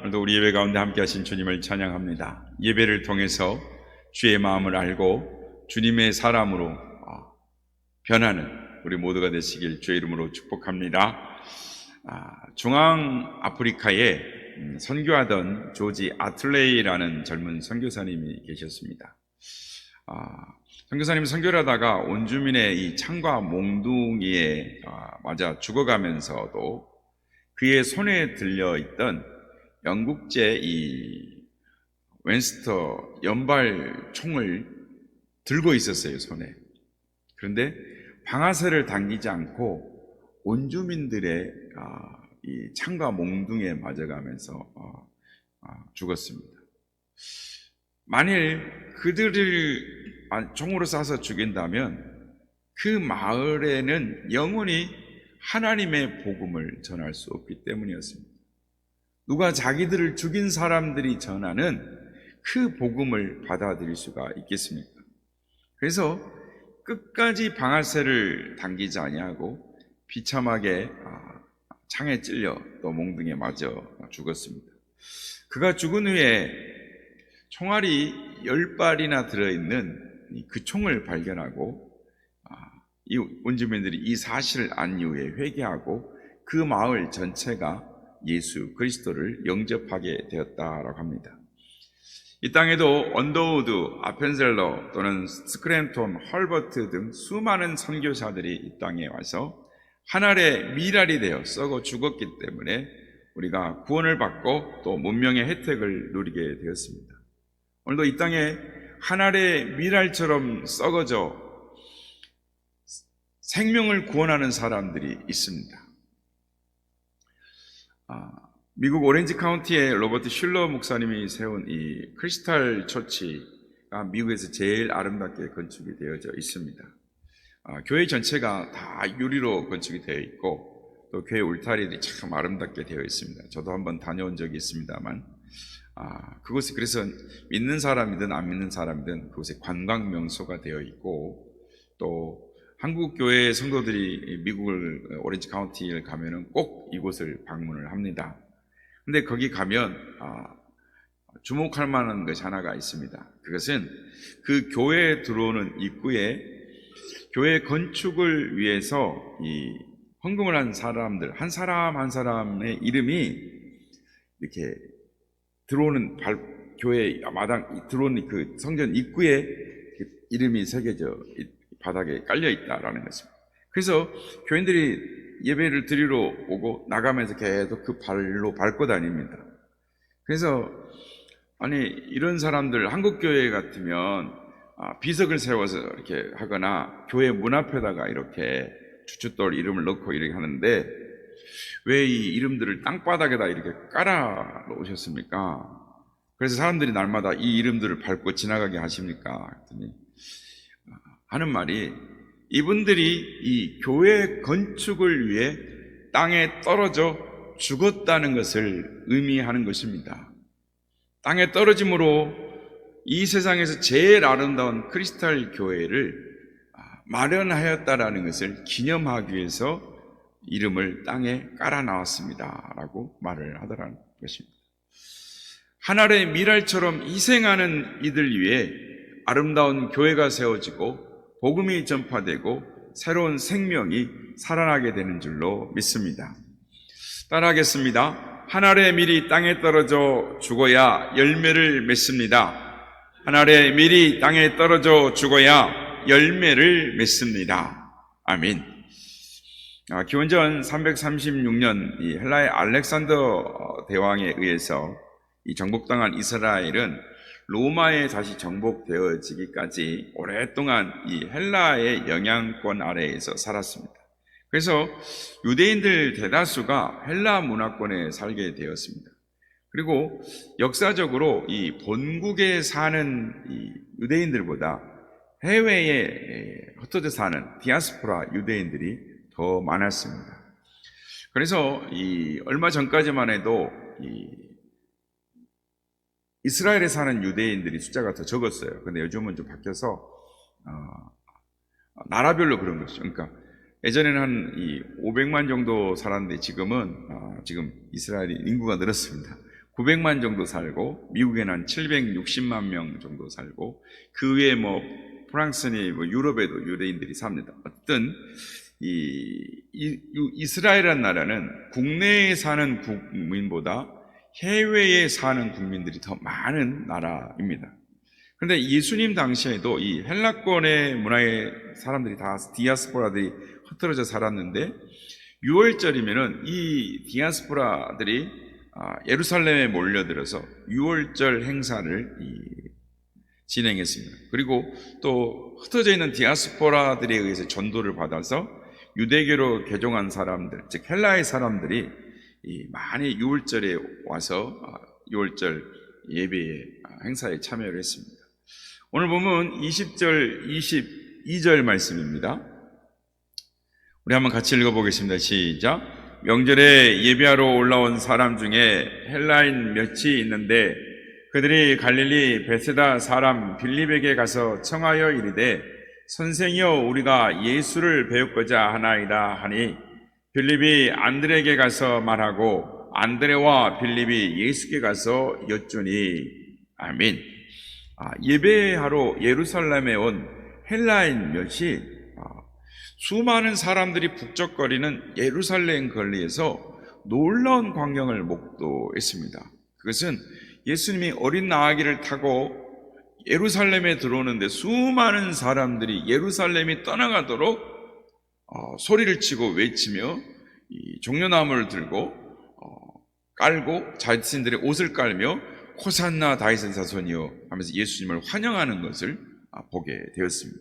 오늘도 우리 예배 가운데 함께 하신 주님을 찬양합니다. 예배를 통해서 주의 마음을 알고 주님의 사람으로 변하는 우리 모두가 되시길 주의 이름으로 축복합니다. 중앙 아프리카에 선교하던 조지 아틀레이라는 젊은 선교사님이 계셨습니다. 선교사님이 선교를 하다가 온주민의 이 창과 몽둥이에 맞아 죽어가면서도 그의 손에 들려있던 영국제 이 웬스터 연발 총을 들고 있었어요, 손에. 그런데 방아쇠를 당기지 않고 온주민들의 이 창과 몽둥이에 맞아가면서 죽었습니다. 만일 그들을 총으로 쏴서 죽인다면 그 마을에는 영원히 하나님의 복음을 전할 수 없기 때문이었습니다. 누가 자기들을 죽인 사람들이 전하는 그 복음을 받아들일 수가 있겠습니까? 그래서 끝까지 방아쇠를 당기지 아니하고 비참하게 창에 찔려 또 몽둥이에 맞아 죽었습니다. 그가 죽은 후에 총알이 10발이나 들어있는 그 총을 발견하고 이 원주민들이 이 사실을 안 이후에 회개하고 그 마을 전체가 예수 그리스도를 영접하게 되었다라고 합니다. 이 땅에도 언더우드, 아펜셀러 또는 스크램톤, 헐버트 등 수많은 선교사들이 이 땅에 와서 하늘의 미랄이 되어 썩어 죽었기 때문에 우리가 구원을 받고 또 문명의 혜택을 누리게 되었습니다. 오늘도 이 땅에 하늘의 미랄처럼 썩어져 생명을 구원하는 사람들이 있습니다. 미국 오렌지 카운티의 로버트 슐러 목사님이 세운 이 크리스탈 처치가 미국에서 제일 아름답게 건축이 되어져 있습니다. 교회 전체가 다 유리로 건축이 되어 있고 또 교회 울타리들이 참 아름답게 되어 있습니다. 저도 한번 다녀온 적이 있습니다만 그곳이 그래서 믿는 사람이든 안 믿는 사람이든 그곳에 관광 명소가 되어 있고 또 한국 교회 성도들이 미국을 오렌지 카운티를 가면은 꼭 이곳을 방문을 합니다. 근데 거기 가면 주목할 만한 것이 하나가 있습니다. 그것은 그 교회에 들어오는 입구에 교회 건축을 위해서 이 헌금을 한 사람들 한 사람 한 사람의 이름이 이렇게 들어오는 교회 마당 들어오는 그 성전 입구에 이름이 새겨져 바닥에 깔려 있다라는 것입니다. 그래서 교인들이 예배를 드리러 오고 나가면서 계속 그 발로 밟고 다닙니다. 그래서 이런 사람들 한국 교회 같으면 비석을 세워서 이렇게 하거나 교회 문 앞에다가 이렇게 주춧돌 이름을 넣고 이렇게 하는데 왜 이 이름들을 땅바닥에다 이렇게 깔아 놓으셨습니까? 그래서 사람들이 날마다 이 이름들을 밟고 지나가게 하십니까? 그랬더니 하는 말이 이분들이 이 교회 건축을 위해 땅에 떨어져 죽었다는 것을 의미하는 것입니다. 땅에 떨어짐으로 이 세상에서 제일 아름다운 크리스탈 교회를 마련하였다라는 것을 기념하기 위해서 이름을 땅에 깔아 나왔습니다 라고 말을 하더라는 것입니다. 하늘의 미랄처럼 희생하는 이들 위해 아름다운 교회가 세워지고 복음이 전파되고 새로운 생명이 살아나게 되는 줄로 믿습니다. 따라하겠습니다. 하늘의 밀이 땅에 떨어져 죽어야 열매를 맺습니다. 하늘의 밀이 땅에 떨어져 죽어야 열매를 맺습니다. 아멘. 기원전 336년 이 헬라의 알렉산더 대왕에 의해서 이 정복당한 이스라엘은 로마에 다시 정복되어지기까지 오랫동안 이 헬라의 영향권 아래에서 살았습니다. 그래서 유대인들 대다수가 헬라 문화권에 살게 되었습니다. 그리고 역사적으로 이 본국에 사는 이 유대인들보다 해외에 흩어져 사는 디아스포라 유대인들이 더 많았습니다. 그래서 얼마 전까지만 해도 이스라엘에 사는 유대인들이 숫자가 더 적었어요. 근데 요즘은 좀 바뀌어서 나라별로 그런 것이죠. 그러니까 예전에는 한 500만 정도 살았는데 지금 이스라엘이 인구가 늘었습니다. 900만 정도 살고, 미국에는 한 760만 명 정도 살고, 그 외에 프랑스니 유럽에도 유대인들이 삽니다. 어떤 이스라엘이라는 나라는 국내에 사는 국민보다 해외에 사는 국민들이 더 많은 나라입니다. 그런데 예수님 당시에도 이 헬라권의 문화의 사람들이 다 디아스포라들이 흩어져 살았는데, 6월절이면은 이 디아스포라들이 예루살렘에 몰려들어서 6월절 행사를 진행했습니다. 그리고 또 흩어져 있는 디아스포라들에 의해서 전도를 받아서 유대교로 개종한 사람들, 즉 헬라의 사람들이 많이 6월절에 와서 6월절 예배의 행사에 참여를 했습니다. 오늘 보면 20절, 22절 말씀입니다. 우리 한번 같이 읽어보겠습니다. 시작. 명절에 예배하러 올라온 사람 중에 헬라인 몇이 있는데 그들이 갈릴리 베세다 사람 빌립에게 가서 청하여 이르되 선생이여 우리가 예수를 배우고자 하나이다 하니 빌립이 안드레에게 가서 말하고 안드레와 빌립이 예수께 가서 여쭈니. 아멘. 예배하러 예루살렘에 온 헬라인 몇이 수많은 사람들이 북적거리는 예루살렘 거리에서 놀라운 광경을 목도했습니다. 그것은 예수님이 어린 나아기를 타고 예루살렘에 들어오는데 수많은 사람들이 예루살렘이 떠나가도록 소리를 치고 외치며 종려나무를 들고 깔고 자신들의 옷을 깔며 호산나 다윗의 자손이여 하면서 예수님을 환영하는 것을 보게 되었습니다.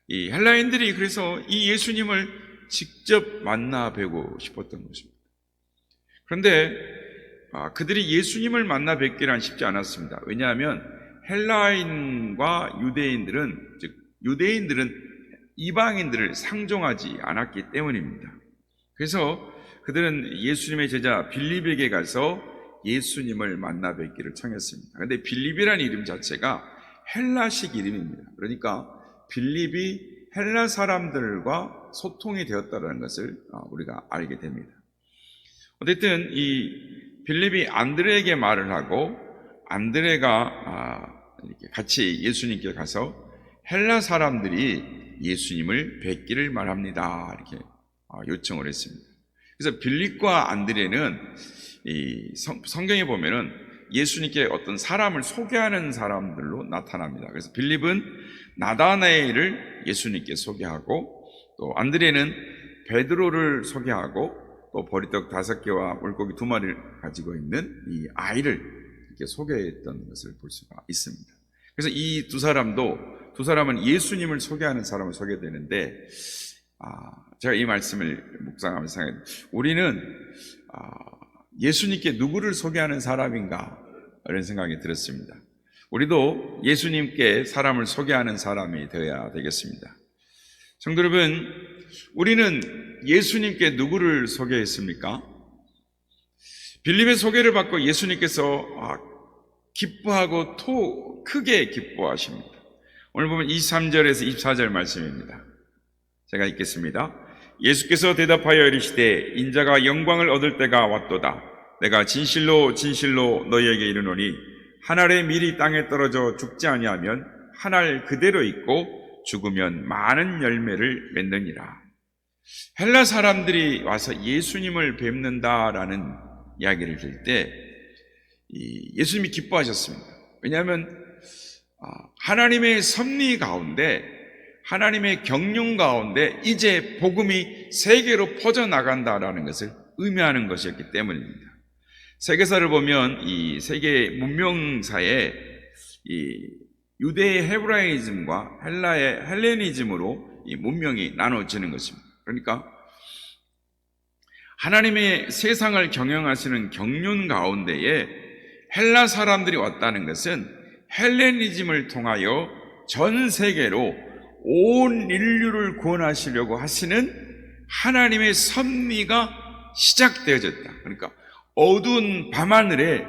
이 헬라인들이 그래서 이 예수님을 직접 만나 뵈고 싶었던 것입니다. 그런데 그들이 예수님을 만나 뵙기란 쉽지 않았습니다. 왜냐하면 헬라인과 유대인들은, 즉 유대인들은 이방인들을 상종하지 않았기 때문입니다. 그래서 그들은 예수님의 제자 빌립에게 가서 예수님을 만나 뵙기를 청했습니다. 그런데 빌립이라는 이름 자체가 헬라식 이름입니다. 그러니까 빌립이 헬라 사람들과 소통이 되었다는 것을 우리가 알게 됩니다. 어쨌든 이 빌립이 안드레에게 말을 하고 안드레가 이렇게 같이 예수님께 가서 헬라 사람들이 예수님을 뵙기를 말합니다. 이렇게 요청을 했습니다. 그래서 빌립과 안드레는 이 성경에 보면은 예수님께 어떤 사람을 소개하는 사람들로 나타납니다. 그래서 빌립은 나다나엘을 예수님께 소개하고 또 안드레는 베드로를 소개하고 또 보리떡 5개와 물고기 2마리를 가지고 있는 이 아이를 이렇게 소개했던 것을 볼 수가 있습니다. 그래서 이 두 사람은 예수님을 소개하는 사람을 소개되는데, 제가 이 말씀을 묵상하면서 생각해요. 우리는 예수님께 누구를 소개하는 사람인가 이런 생각이 들었습니다. 우리도 예수님께 사람을 소개하는 사람이 되어야 되겠습니다. 성도 여러분, 우리는 예수님께 누구를 소개했습니까? 빌립의 소개를 받고 예수님께서 기뻐하고 크게 기뻐하십니다. 오늘 보면 23절에서 24절 말씀입니다. 제가 읽겠습니다. 예수께서 대답하여 이르시되 인자가 영광을 얻을 때가 왔도다. 내가 진실로 진실로 너희에게 이르노니 한 알의 밀이 땅에 떨어져 죽지 아니하면 한 알 그대로 있고 죽으면 많은 열매를 맺느니라. 헬라 사람들이 와서 예수님을 뵙는다라는 이야기를 들을 때 예수님이 기뻐하셨습니다. 왜냐하면 하나님의 섭리 가운데, 하나님의 경륜 가운데 이제 복음이 세계로 퍼져나간다라는 것을 의미하는 것이었기 때문입니다. 세계사를 보면 이 세계 문명사에 이 유대의 헤브라이즘과 헬라의 헬레니즘으로 이 문명이 나눠지는 것입니다. 그러니까 하나님의 세상을 경영하시는 경륜 가운데에 헬라 사람들이 왔다는 것은 헬레니즘을 통하여 전 세계로 온 인류를 구원하시려고 하시는 하나님의 섭리가 시작되어졌다. 그러니까 어두운 밤하늘에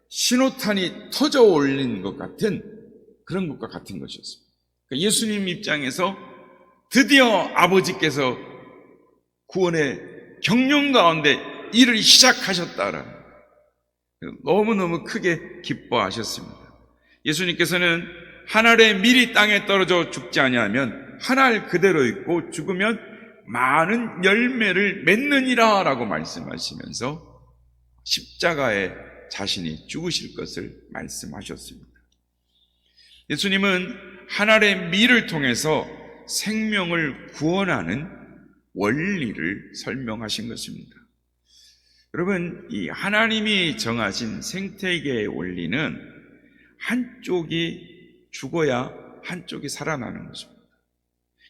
신호탄이 터져 올린 것 같은 그런 것과 같은 것이었습니다. 그러니까 예수님 입장에서 드디어 아버지께서 구원의 경륜 가운데 일을 시작하셨다라는, 너무너무 크게 기뻐하셨습니다. 예수님께서는 한 알의 밀이 땅에 떨어져 죽지 아니하면 한 알 그대로 있고 죽으면 많은 열매를 맺느니라 라고 말씀하시면서 십자가에 자신이 죽으실 것을 말씀하셨습니다. 예수님은 한 알의 밀을 통해서 생명을 구원하는 원리를 설명하신 것입니다. 여러분, 이 하나님이 정하신 생태계의 원리는 한쪽이 죽어야 한쪽이 살아나는 것입니다.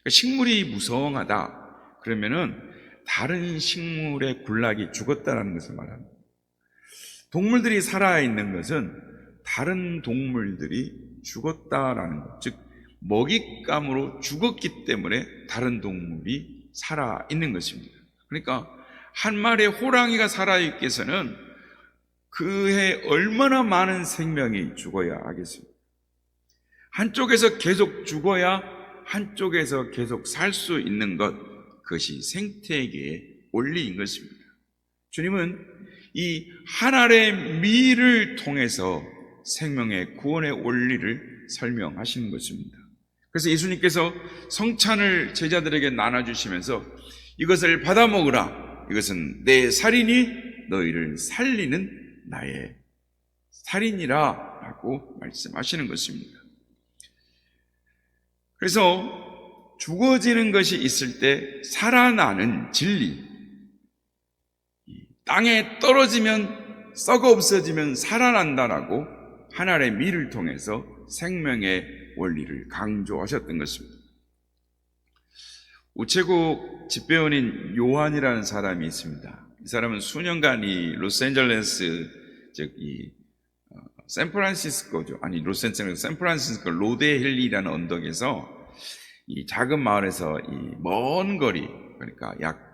그러니까 식물이 무성하다 그러면은 다른 식물의 군락이 죽었다는 것을 말합니다. 동물들이 살아있는 것은 다른 동물들이 죽었다라는 것, 즉 먹잇감으로 죽었기 때문에 다른 동물이 살아있는 것입니다. 그러니까 한 마리의 호랑이가 살아있기 위해서는 그 해 얼마나 많은 생명이 죽어야 하겠습니까? 한쪽에서 계속 죽어야 한쪽에서 계속 살 수 있는 것, 그것이 생태계의 원리인 것입니다. 주님은 이 한 알의 밀을 통해서 생명의 구원의 원리를 설명하시는 것입니다. 그래서 예수님께서 성찬을 제자들에게 나눠주시면서 이것을 받아 먹으라. 이것은 내 살이니 너희를 살리는 나의 살이니라 라고 말씀하시는 것입니다. 그래서 죽어지는 것이 있을 때 살아나는 진리, 땅에 떨어지면 썩어 없어지면 살아난다라고 한 알의 밀을 통해서 생명의 원리를 강조하셨던 것입니다. 우체국 집배원인 요한이라는 사람이 있습니다. 이 사람은 수년간 이 로스앤젤레스, 즉 샌프란시스코죠. 아니 로스앤젤레스, 샌프란시스코 로데힐리라는 언덕에서 이 작은 마을에서 이 먼 거리, 그러니까 약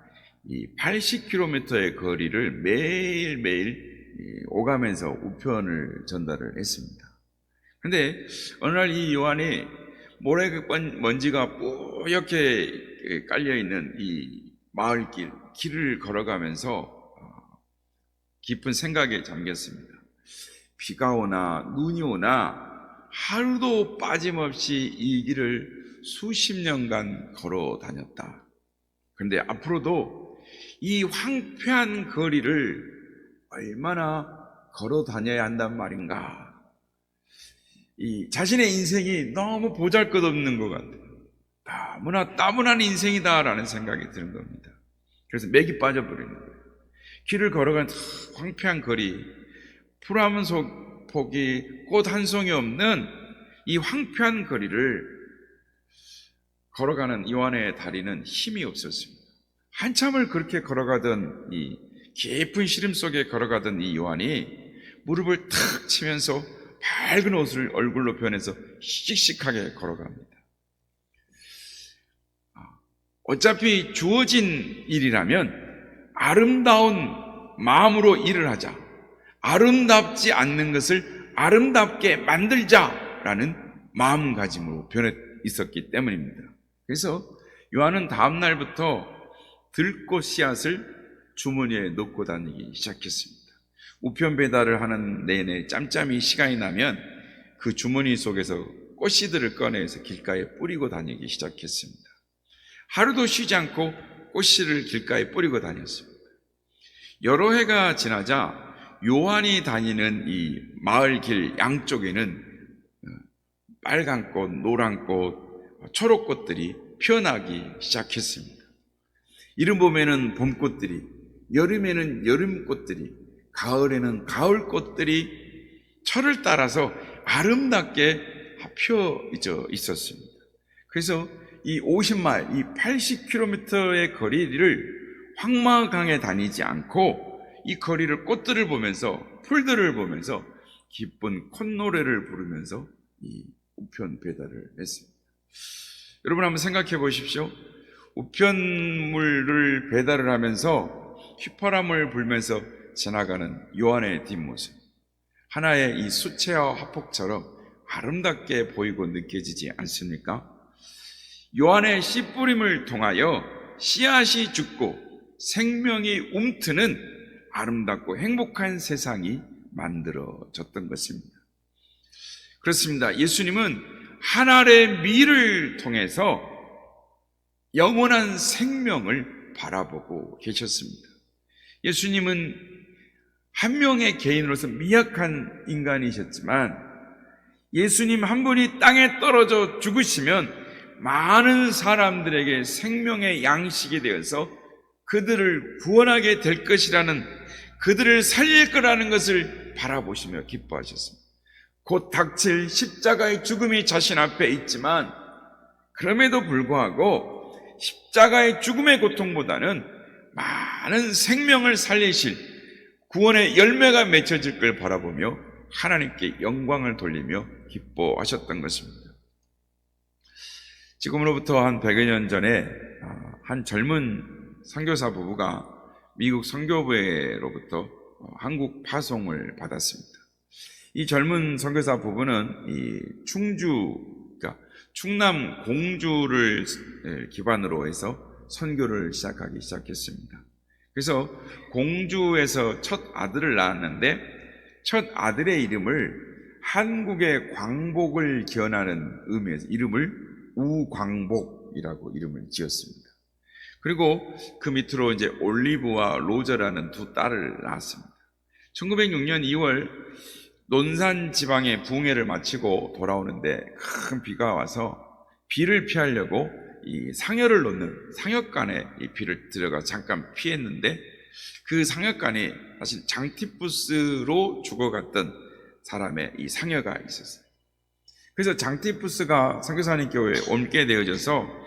80km의 거리를 매일매일 오가면서 우편을 전달을 했습니다. 그런데 어느 날 이 요한이 모래 먼지가 뿌옇게 깔려있는 이 길을 걸어가면서 깊은 생각에 잠겼습니다. 비가 오나 눈이 오나 하루도 빠짐없이 이 길을 수십 년간 걸어 다녔다. 그런데 앞으로도 이 황폐한 거리를 얼마나 걸어 다녀야 한단 말인가. 이 자신의 인생이 너무 보잘것없는 것 같아요. 너무나 따분한 인생이다라는 생각이 드는 겁니다. 그래서 맥이 빠져버리는 거예요. 길을 걸어가는 황폐한 거리, 풀 한 폭이 꽃 한 송이 없는 이 황폐한 거리를 걸어가는 요한의 다리는 힘이 없었습니다. 한참을 그렇게 걸어가던 이 깊은 시름 속에 걸어가던 이 요한이 무릎을 탁 치면서 밝은 옷을 얼굴로 변해서 씩씩하게 걸어갑니다. 어차피 주어진 일이라면 아름다운 마음으로 일을 하자. 아름답지 않는 것을 아름답게 만들자라는 마음가짐으로 변해 있었기 때문입니다. 그래서 요한은 다음 날부터 들꽃 씨앗을 주머니에 넣고 다니기 시작했습니다. 우편 배달을 하는 내내 짬짬이 시간이 나면 그 주머니 속에서 꽃씨들을 꺼내서 길가에 뿌리고 다니기 시작했습니다. 하루도 쉬지 않고 꽃씨를 길가에 뿌리고 다녔습니다. 여러 해가 지나자 요한이 다니는 이 마을 길 양쪽에는 빨간 꽃, 노란 꽃, 초록꽃들이 피어나기 시작했습니다. 이른 봄에는 봄꽃들이, 여름에는 여름꽃들이, 가을에는 가을꽃들이 철을 따라서 아름답게 펴 있었습니다. 그래서 이 50마일, 이 80km의 거리를 황마강에 다니지 않고 이 거리를 꽃들을 보면서, 풀들을 보면서 기쁜 콧노래를 부르면서 이 우편 배달을 했습니다. 여러분 한번 생각해 보십시오. 우편물을 배달을 하면서 휘파람을 불면서 지나가는 요한의 뒷모습, 하나의 이 수채화 화폭처럼 아름답게 보이고 느껴지지 않습니까? 요한의 씨 뿌림을 통하여 씨앗이 죽고 생명이 움트는 아름답고 행복한 세상이 만들어졌던 것입니다. 그렇습니다. 예수님은 하늘의 미를 통해서 영원한 생명을 바라보고 계셨습니다. 예수님은 한 명의 개인으로서 미약한 인간이셨지만 예수님 한 분이 땅에 떨어져 죽으시면 많은 사람들에게 생명의 양식이 되어서 그들을 구원하게 될 것이라는, 그들을 살릴 거라는 것을 바라보시며 기뻐하셨습니다. 곧 닥칠 십자가의 죽음이 자신 앞에 있지만 그럼에도 불구하고 십자가의 죽음의 고통보다는 많은 생명을 살리실 구원의 열매가 맺혀질 걸 바라보며 하나님께 영광을 돌리며 기뻐하셨던 것입니다. 지금으로부터 한 100여 년 전에 한 젊은 선교사 부부가 미국 선교부회로부터 한국 파송을 받았습니다. 이 젊은 선교사 부부는 이 그러니까 충남 공주를 기반으로 해서 선교를 시작하기 시작했습니다. 그래서 공주에서 첫 아들을 낳았는데 첫 아들의 이름을 한국의 광복을 기원하는 의미에서 이름을 우광복이라고 이름을 지었습니다. 그리고 그 밑으로 이제 올리브와 로저라는 두 딸을 낳았습니다. 1906년 2월 논산 지방의 부흥회를 마치고 돌아오는데 큰 비가 와서 비를 피하려고 이 상여를 놓는 상여간에 이 비를 들어가 잠깐 피했는데 그 상여간이 사실 장티푸스로 죽어갔던 사람의 이 상여가 있었어요. 그래서 장티푸스가 선교사님 교회에 옮게 되어져서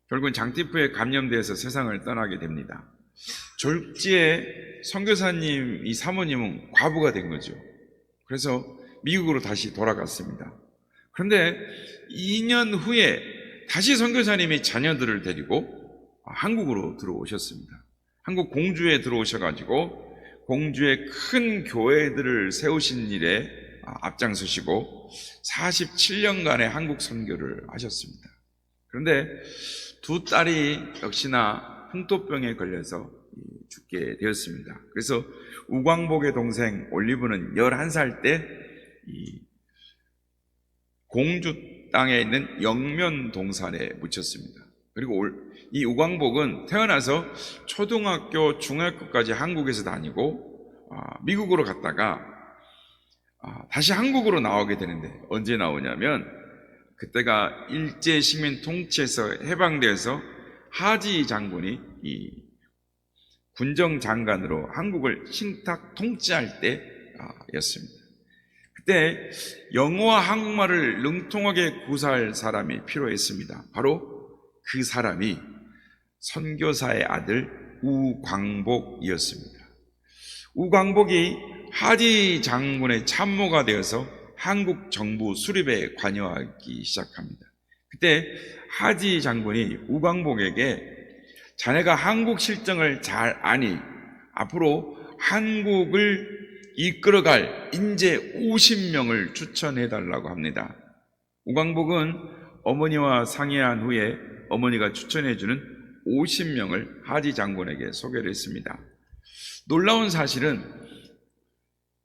결국은 장티푸에 감염되어서 세상을 떠나게 됩니다. 졸지에 선교사님 이 사모님은 과부가 된 거죠. 그래서 미국으로 다시 돌아갔습니다. 그런데 2년 후에 다시 선교사님이 자녀들을 데리고 한국으로 들어오셨습니다. 한국 공주에 들어오셔가지고 공주의 큰 교회들을 세우신 일에 앞장서시고 47년간의 한국 선교를 하셨습니다. 그런데 두 딸이 역시나 풍토병에 걸려서 죽게 되었습니다. 그래서 우광복의 동생 올리브는 11살 때 이 공주 땅에 있는 영면 동산에 묻혔습니다. 그리고 이 우광복은 태어나서 초등학교, 중학교까지 한국에서 다니고 미국으로 갔다가 다시 한국으로 나오게 되는데 언제 나오냐면 그때가 일제 식민 통치에서 해방돼서 하지 장군이 이 군정 장관으로 한국을 신탁 통치할 때였습니다. 그때 영어와 한국말을 능통하게 구사할 사람이 필요했습니다. 바로 그 사람이 선교사의 아들 우광복이었습니다. 우광복이 하지 장군의 참모가 되어서 한국 정부 수립에 관여하기 시작합니다. 그때 하지 장군이 우광복에게 자네가 한국 실정을 잘 아니 앞으로 한국을 이끌어갈 인재 50명을 추천해달라고 합니다. 우광복은 어머니와 상의한 후에 어머니가 추천해주는 50명을 하지 장군에게 소개를 했습니다. 놀라운 사실은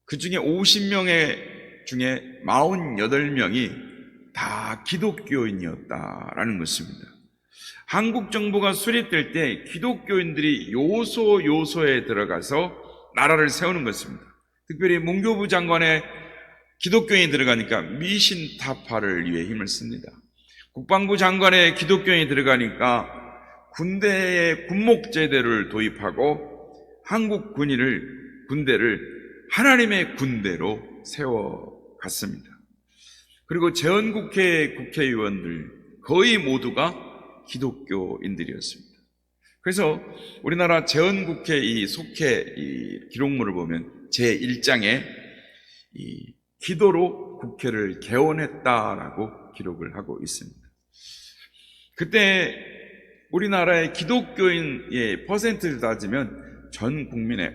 그 중에 50명의 중에 48명이 다 기독교인이었다라는 것입니다. 한국 정부가 수립될 때 기독교인들이 요소에 들어가서 나라를 세우는 것입니다. 특별히 문교부 장관에 기독교인이 들어가니까 미신 타파를 위해 힘을 씁니다. 국방부 장관에 기독교인이 들어가니까 군대의 군목제대를 도입하고 한국 군대를 하나님의 군대로 세워갔습니다. 그리고 재헌국회 국회의원들 거의 모두가 기독교인들이었습니다. 그래서 우리나라 재헌국회 이 속회 이 기록물을 보면 제1장에 이 기도로 국회를 개원했다라고 기록을 하고 있습니다. 그때 우리나라의 기독교인의 퍼센트를 따지면 전 국민의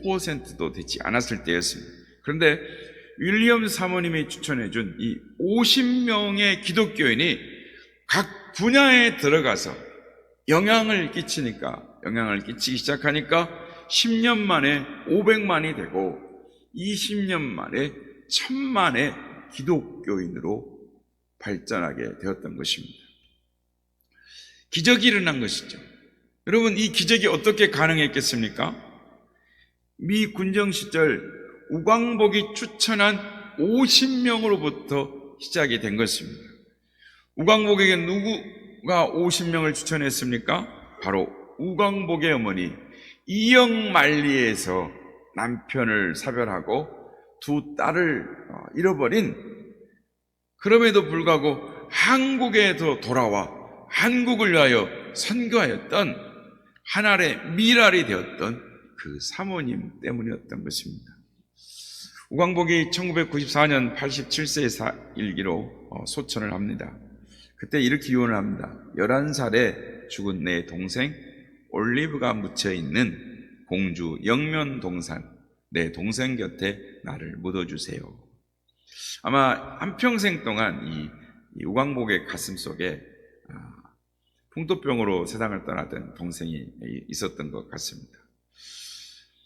5%도 되지 않았을 때였습니다. 그런데 윌리엄 사모님이 추천해준 이 50명의 기독교인이 각 분야에 들어가서 영향을 끼치기 시작하니까 10년 만에 500만이 되고 20년 만에 1000만의 기독교인으로 발전하게 되었던 것입니다. 기적이 일어난 것이죠. 여러분, 이 기적이 어떻게 가능했겠습니까? 미 군정 시절 우광복이 추천한 50명으로부터 시작이 된 것입니다. 우광복에게 누구가 50명을 추천했습니까? 바로 우광복의 어머니 이영만리에서 남편을 사별하고 두 딸을 잃어버린, 그럼에도 불구하고 한국에도 돌아와 한국을 위하여 선교하였던 하나의 미랄이 되었던 그 사모님 때문이었던 것입니다. 우광복이 1994년 87세의 일기로 소천을 합니다. 그때 이렇게 유언을 합니다. 11살에 죽은 내 동생 올리브가 묻혀있는 공주 영면동산 내 동생 곁에 나를 묻어주세요. 아마 한평생 동안 이 우광복의 가슴 속에 풍토병으로 세상을 떠나던 동생이 있었던 것 같습니다.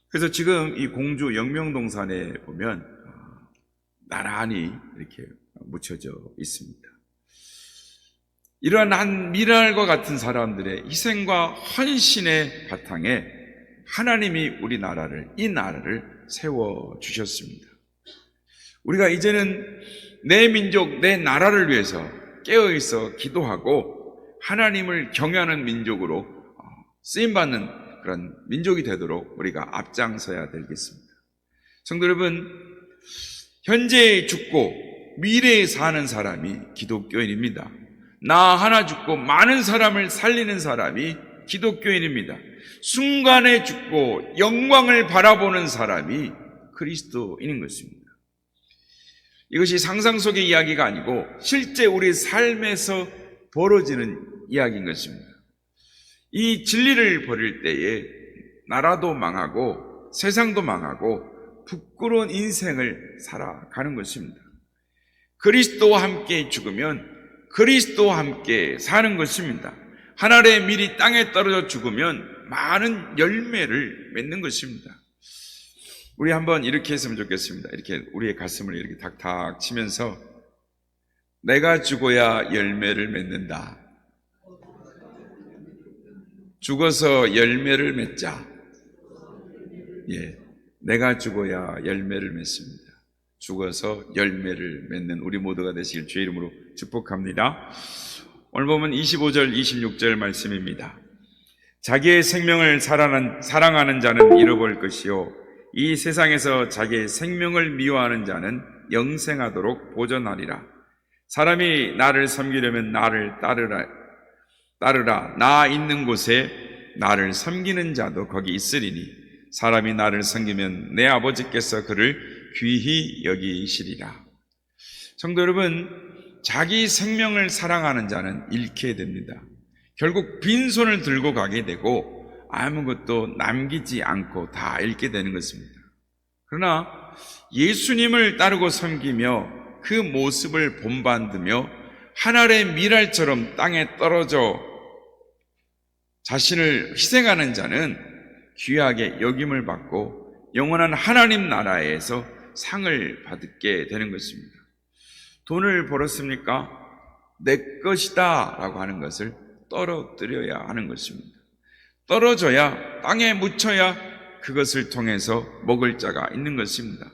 그래서 지금 이 공주 영명동산에 보면 나란히 이렇게 묻혀져 있습니다. 이러한 한 미랄과 같은 사람들의 희생과 헌신의 바탕에 하나님이 이 나라를 세워주셨습니다. 우리가 이제는 내 민족, 내 나라를 위해서 깨어있어 기도하고 하나님을 경외하는 민족으로 쓰임받는 그런 민족이 되도록 우리가 앞장서야 되겠습니다. 성도 여러분, 현재에 죽고 미래에 사는 사람이 기독교인입니다. 나 하나 죽고 많은 사람을 살리는 사람이 기독교인입니다. 순간에 죽고 영광을 바라보는 사람이 그리스도인인 것입니다. 이것이 상상 속의 이야기가 아니고 실제 우리 삶에서 벌어지는 이야기인 것입니다. 이 진리를 버릴 때에 나라도 망하고 세상도 망하고 부끄러운 인생을 살아가는 것입니다. 그리스도와 함께 죽으면 그리스도와 함께 사는 것입니다. 하늘의 밀이 땅에 떨어져 죽으면 많은 열매를 맺는 것입니다. 우리 한번 이렇게 했으면 좋겠습니다. 이렇게 우리의 가슴을 이렇게 탁탁 치면서 내가 죽어야 열매를 맺는다. 죽어서 열매를 맺자. 예, 내가 죽어야 열매를 맺습니다. 죽어서 열매를 맺는 우리 모두가 되시길 주의 이름으로 축복합니다. 오늘 보면 25절, 26절 말씀입니다. 자기의 생명을 사랑하는 자는 잃어볼 것이요 이 세상에서 자기의 생명을 미워하는 자는 영생하도록 보존하리라. 사람이 나를 섬기려면 나를 따르라. 나 있는 곳에 나를 섬기는 자도 거기 있으리니 사람이 나를 섬기면 내 아버지께서 그를 귀히 여기시리라. 성도 여러분, 자기 생명을 사랑하는 자는 잃게 됩니다. 결국 빈손을 들고 가게 되고 아무것도 남기지 않고 다 잃게 되는 것입니다. 그러나 예수님을 따르고 섬기며 그 모습을 본받으며 하늘의 미랄처럼 땅에 떨어져 자신을 희생하는 자는 귀하게 여김을 받고 영원한 하나님 나라에서 상을 받게 되는 것입니다. 돈을 벌었습니까? 내 것이다 라고 하는 것을 떨어뜨려야 하는 것입니다. 떨어져야, 땅에 묻혀야 그것을 통해서 먹을 자가 있는 것입니다.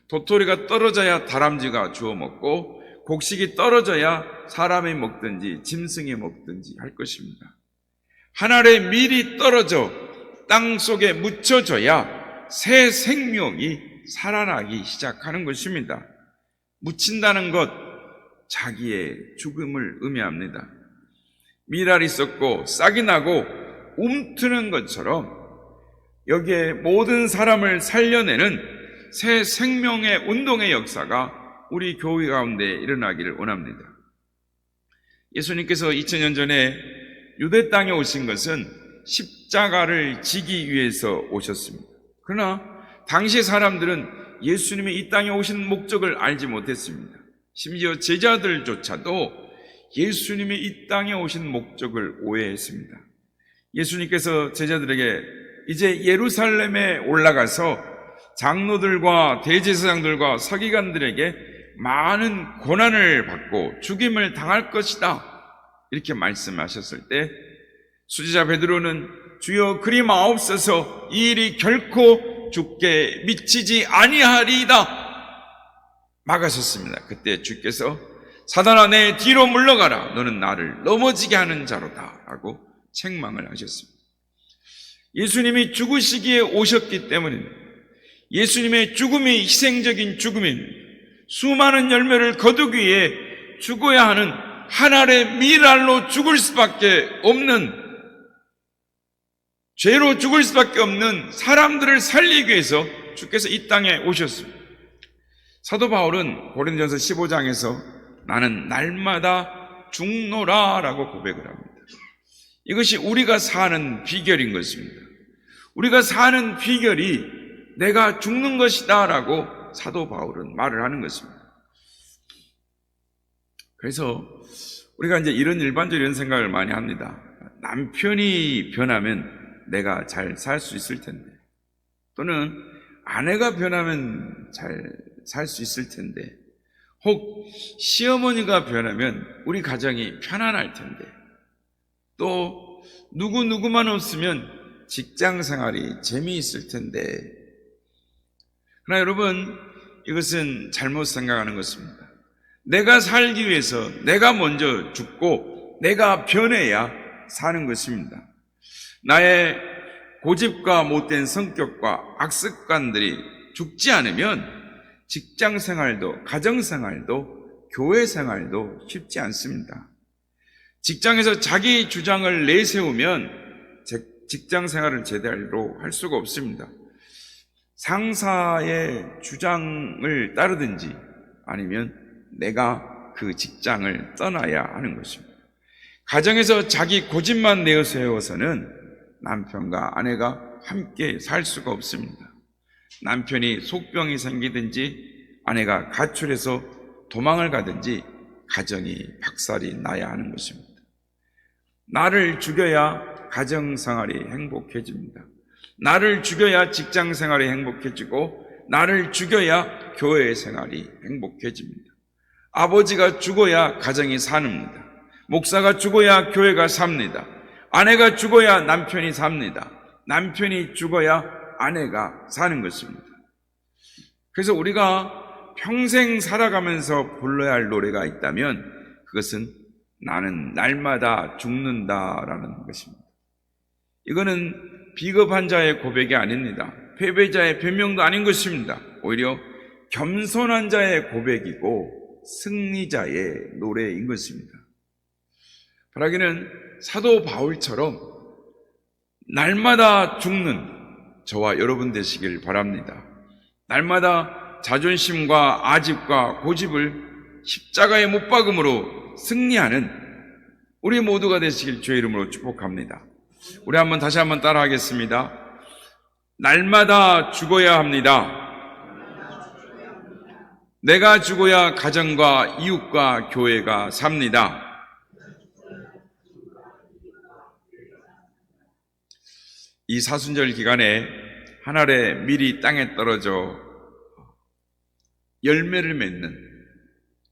도토리가 떨어져야 다람쥐가 주워 먹고 곡식이 떨어져야 사람이 먹든지 짐승이 먹든지 할 것입니다. 하늘의 밀이 떨어져 땅 속에 묻혀져야 새 생명이 살아나기 시작하는 것입니다. 묻힌다는 것, 자기의 죽음을 의미합니다. 미랄이 썩고 싹이 나고 움트는 것처럼 여기에 모든 사람을 살려내는 새 생명의 운동의 역사가 우리 교회 가운데 일어나기를 원합니다. 예수님께서 2000년 전에 유대 땅에 오신 것은 십자가를 지기 위해서 오셨습니다. 그러나 당시 사람들은 예수님이 이 땅에 오신 목적을 알지 못했습니다. 심지어 제자들조차도 예수님이 이 땅에 오신 목적을 오해했습니다. 예수님께서 제자들에게 이제 예루살렘에 올라가서 장로들과 대제사장들과 서기관들에게 많은 고난을 받고 죽임을 당할 것이다, 이렇게 말씀하셨을 때 수제자 베드로는 주여 그리 마옵소서, 이 일이 결코 주께 미치지 아니하리이다 막으셨습니다. 그때 주께서 사단아 내 뒤로 물러가라, 너는 나를 넘어지게 하는 자로다 라고 책망을 하셨습니다. 예수님이 죽으시기에 오셨기 때문입니다. 예수님의 죽음이 희생적인 죽음입니다. 수많은 열매를 거두기 위해 죽어야 하는 한 알의 밀알로 죽을 수밖에 없는, 죄로 죽을 수밖에 없는 사람들을 살리기 위해서 주께서 이 땅에 오셨습니다. 사도 바울은 고린도전서 15장에서 나는 날마다 죽노라 라고 고백을 합니다. 이것이 우리가 사는 비결인 것입니다. 우리가 사는 비결이 내가 죽는 것이다 라고 사도 바울은 말을 하는 것입니다. 그래서 우리가 이제 일반적인 생각을 많이 합니다. 남편이 변하면 내가 잘 살 수 있을 텐데, 또는 아내가 변하면 잘 살 수 있을 텐데, 혹 시어머니가 변하면 우리 가정이 편안할 텐데, 또 누구만 없으면 직장 생활이 재미있을 텐데. 그러나 여러분, 이것은 잘못 생각하는 것입니다. 내가 살기 위해서 내가 먼저 죽고 내가 변해야 사는 것입니다. 나의 고집과 못된 성격과 악습관들이 죽지 않으면 직장 생활도, 가정 생활도, 교회 생활도 쉽지 않습니다. 직장에서 자기 주장을 내세우면 직장 생활을 제대로 할 수가 없습니다. 상사의 주장을 따르든지 아니면 내가 그 직장을 떠나야 하는 것입니다. 가정에서 자기 고집만 내세워서는 남편과 아내가 함께 살 수가 없습니다. 남편이 속병이 생기든지 아내가 가출해서 도망을 가든지 가정이 박살이 나야 하는 것입니다. 나를 죽여야 가정생활이 행복해집니다. 나를 죽여야 직장생활이 행복해지고 나를 죽여야 교회 생활이 행복해집니다. 아버지가 죽어야 가정이 삽니다. 목사가 죽어야 교회가 삽니다. 아내가 죽어야 남편이 삽니다. 남편이 죽어야 아내가 사는 것입니다. 그래서 우리가 평생 살아가면서 불러야 할 노래가 있다면 그것은 나는 날마다 죽는다라는 것입니다. 이거는 비겁한 자의 고백이 아닙니다. 패배자의 변명도 아닌 것입니다. 오히려 겸손한 자의 고백이고 승리자의 노래인 것입니다. 바라기는 사도 바울처럼 날마다 죽는 저와 여러분 되시길 바랍니다. 날마다 자존심과 아집과 고집을 십자가에 못 박음으로 승리하는 우리 모두가 되시길 주의 이름으로 축복합니다. 우리 다시 한번 따라 하겠습니다. 날마다 죽어야 합니다. 내가 죽어야 가정과 이웃과 교회가 삽니다. 이 사순절 기간에 한 알의 밀이 땅에 떨어져 열매를 맺는,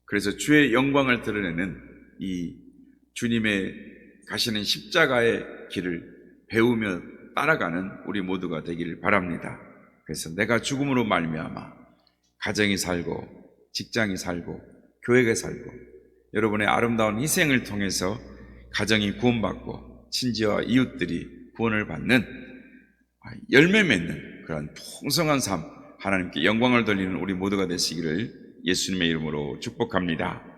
그래서 주의 영광을 드러내는 이 주님의 가시는 십자가의 길을 배우며 따라가는 우리 모두가 되기를 바랍니다. 그래서 내가 죽음으로 말미암아 가정이 살고 직장이 살고 교회가 살고 여러분의 아름다운 희생을 통해서 가정이 구원받고 친지와 이웃들이 구원을 받는 열매 맺는 그런 풍성한 삶, 하나님께 영광을 돌리는 우리 모두가 되시기를 예수님의 이름으로 축복합니다.